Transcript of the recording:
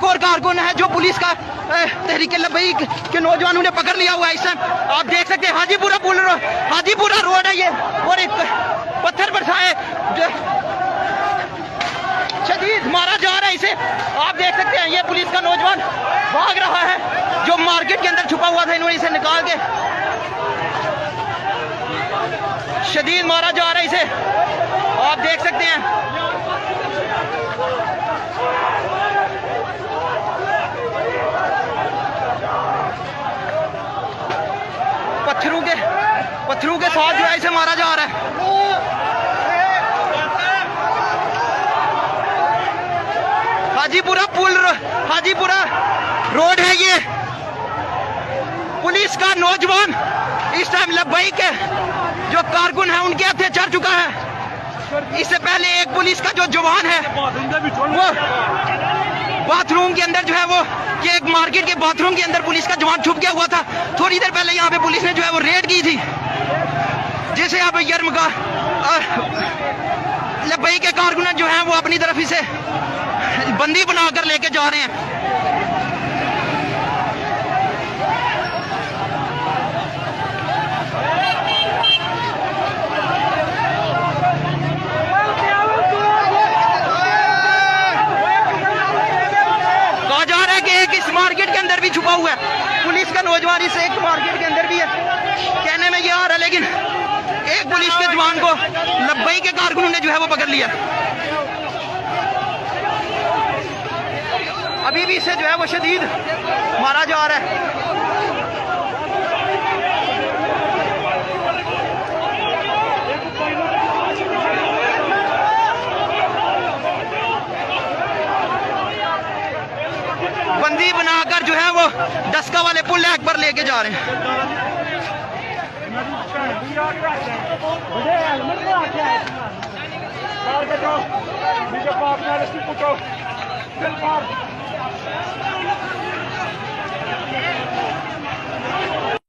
एक और कारकुन है जो पुलिस का तहरीक लब्बैक के नौजवानों ने पकड़ लिया हुआ है। इस टाइम आप देख सकते हैं हाजीपुरा रोड है ये, और एक पत्थर बरसाए शदीद मारा जा रहा है इसे। आप देख सकते हैं ये पुलिस का नौजवान भाग रहा है, जो मार्केट के अंदर छुपा हुआ था इन्होंने इसे निकाल के शदीद मारा जा रहा है इसे। आप देख सकते हैं पत्थरों के साथ जो है इसे मारा जा रहा है। हाजीपुरा रोड है ये। पुलिस का नौजवान इस टाइम लब्बैक के जो कारकुन है उनके हत्थे चढ़ चुका है। इससे पहले एक पुलिस का जो जवान है वो बाथरूम के अंदर जो है वो ये एक मार्केट के बाथरूम के अंदर पुलिस का जवान छुप गया हुआ था। थोड़ी देर पहले यहाँ पे पुलिस ने जो है वो रेड की थी, जिसे अब यरमगा लब्बैक के कारकुन जो है वो अपनी तरफ इसे बंदी बनाकर लेके जा रहे हैं। कहा जा रहा है कि एक इस मार्केट के अंदर भी छुपा हुआ है पुलिस का नौजवान, इस एक मार्केट के अंदर भी है। कहने में ये आ रहा है, लेकिन एक पुलिस के जवान को लब्बैक के कारकुनों ने जो है वो पकड़ लिया। अभी भी इसे जो है वो शदीद मारा जा रहा है। बंदी बनाकर जो है वो डस्का वाले पुल लैक पर लेके जा रहे हैं।